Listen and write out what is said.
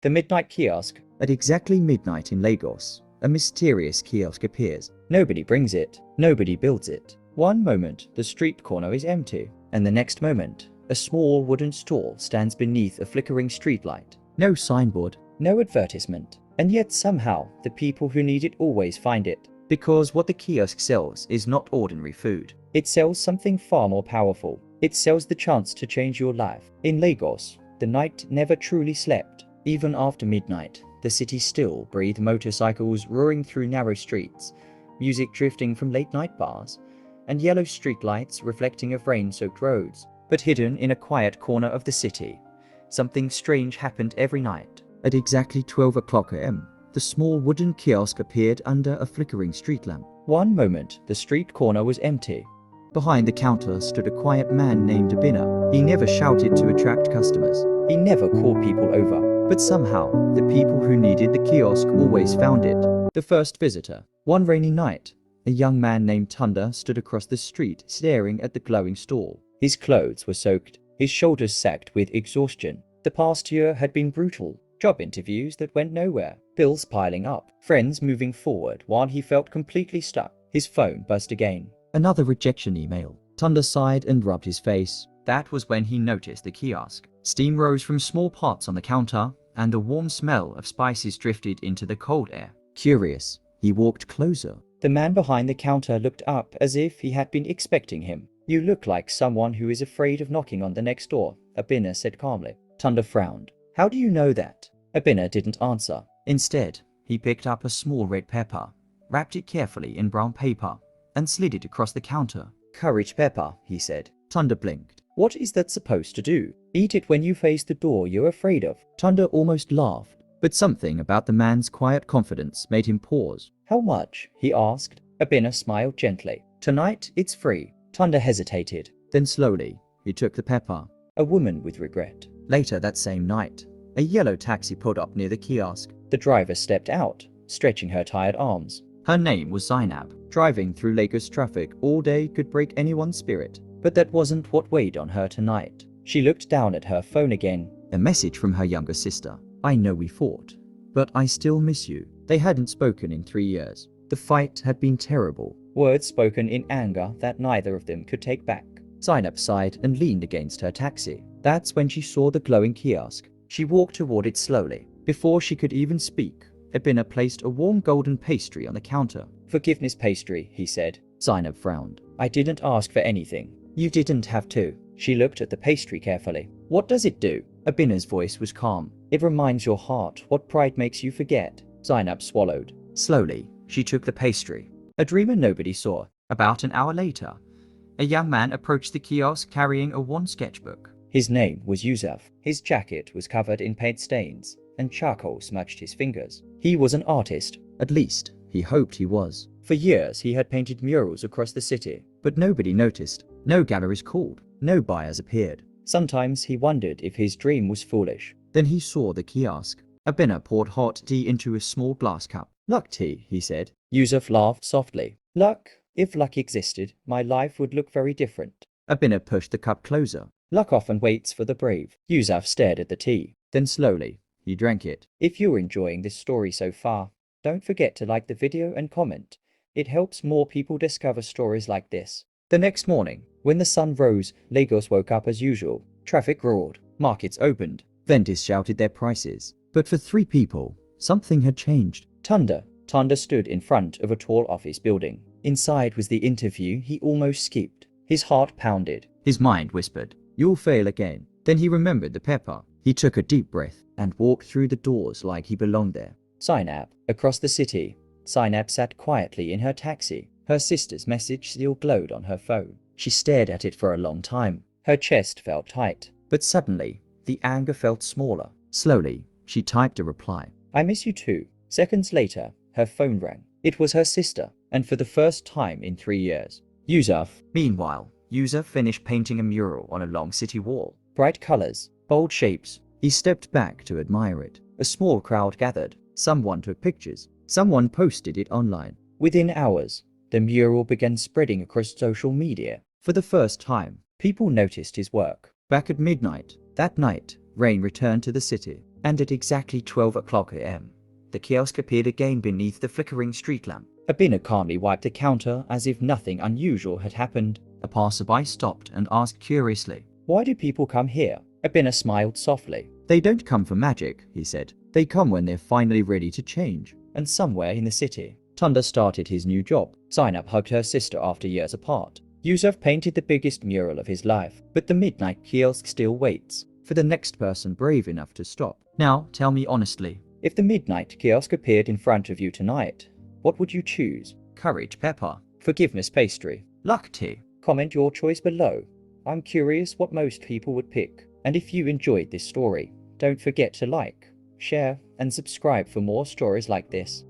The Midnight Kiosk. At exactly midnight in Lagos, a mysterious kiosk appears. Nobody brings it. Nobody builds it. One moment, the street corner is empty, and the next moment, a small wooden stall stands beneath a flickering streetlight. No signboard, no advertisement, and yet somehow the people who need it always find it. Because what the kiosk sells is not ordinary food. It sells something far more powerful. It sells the chance to change your life. In Lagos, the night never truly slept. Even after midnight, the city still breathed, motorcycles roaring through narrow streets, music drifting from late-night bars, and yellow streetlights reflecting of rain-soaked roads. But hidden in a quiet corner of the city, something strange happened every night. At exactly 12 o'clock a.m., the small wooden kiosk appeared under a flickering street lamp. One moment, the street corner was empty. Behind the counter stood a quiet man named Abina. He never shouted to attract customers. He never called people over. But somehow, the people who needed the kiosk always found it. The first visitor. One rainy night, a young man named Tunda stood across the street staring at the glowing stall. His clothes were soaked, his shoulders sagged with exhaustion. The past year had been brutal. Job interviews that went nowhere, bills piling up, friends moving forward while he felt completely stuck. His phone buzzed again. Another rejection email. Tunda sighed and rubbed his face. That was when he noticed the kiosk. Steam rose from small pots on the counter, and the warm smell of spices drifted into the cold air. Curious, he walked closer. The man behind the counter looked up as if he had been expecting him. You look like someone who is afraid of knocking on the next door, Abina said calmly. Tunda frowned. How do you know that? Abina didn't answer. Instead, he picked up a small red pepper, wrapped it carefully in brown paper, and slid it across the counter. Courage pepper, he said. Tunda blinked. What is that supposed to do? Eat it when you face the door you're afraid of. Tunda almost laughed, but something about the man's quiet confidence made him pause. How much? He asked. Abina smiled gently. Tonight, it's free. Tunda hesitated. Then slowly, he took the pepper. A woman with regret. Later that same night, a yellow taxi pulled up near the kiosk. The driver stepped out, stretching her tired arms. Her name was Zainab. Driving through Lagos traffic all day could break anyone's spirit. But that wasn't what weighed on her tonight. She looked down at her phone again. A message from her younger sister. I know we fought, but I still miss you. They hadn't spoken in 3 years. The fight had been terrible. Words spoken in anger that neither of them could take back. Zainab sighed and leaned against her taxi. That's when she saw the glowing kiosk. She walked toward it slowly. Before she could even speak, Abina placed a warm golden pastry on the counter. Forgiveness pastry, he said. Zainab frowned. I didn't ask for anything. You didn't have to. She looked at the pastry carefully. What does it do? Abina's voice was calm. It reminds your heart what pride makes you forget. Zainab swallowed. Slowly, she took the pastry. A dreamer nobody saw. About an hour later, a young man approached the kiosk carrying a worn sketchbook. His name was Yusuf. His jacket was covered in paint stains, and charcoal smudged his fingers. He was an artist. At least, he hoped he was. For years, he had painted murals across the city, but nobody noticed. No galleries called. No buyers appeared. Sometimes he wondered if his dream was foolish. Then he saw the kiosk. Abina poured hot tea into a small glass cup. Luck tea, he said. Yusuf laughed softly. Luck? If luck existed, my life would look very different. Abina pushed the cup closer. Luck often waits for the brave. Yusuf stared at the tea. Then slowly, he drank it. If you're enjoying this story so far, don't forget to like the video and comment. It helps more people discover stories like this. The next morning, when the sun rose, Lagos woke up as usual. Traffic roared. Markets opened. Vendors shouted their prices. But for 3 people, something had changed. Tunda stood in front of a tall office building. Inside was the interview he almost skipped. His heart pounded. His mind whispered, you'll fail again. Then he remembered the pepper. He took a deep breath and walked through the doors like he belonged there. Zainab. Across the city, Zainab sat quietly in her taxi. Her sister's message still glowed on her phone. She stared at it for a long time. Her chest felt tight. But suddenly, the anger felt smaller. Slowly, she typed a reply. I miss you too. Seconds later, her phone rang. It was her sister, and for the first time in 3 years. Yusuf. Meanwhile, Yusuf finished painting a mural on a long city wall. Bright colors, bold shapes. He stepped back to admire it. A small crowd gathered. Someone took pictures. Someone posted it online. Within hours, the mural began spreading across social media. For the first time, people noticed his work. Back at midnight, that night, rain returned to the city. And at exactly 12 o'clock a.m., the kiosk appeared again beneath the flickering street lamp. Abina calmly wiped the counter as if nothing unusual had happened. A passerby stopped and asked curiously, "Why do people come here?" Abina smiled softly. "They don't come for magic," he said. "They come when they're finally ready to change." And somewhere in the city, Tunda started his new job. Zainab hugged her sister after years apart. Yusuf painted the biggest mural of his life, but the Midnight Kiosk still waits for the next person brave enough to stop. Now, tell me honestly, if the Midnight Kiosk appeared in front of you tonight, what would you choose? Courage pepper, forgiveness pastry, luck tea? Comment your choice below. I'm curious what most people would pick. And if you enjoyed this story, don't forget to like, share, and subscribe for more stories like this.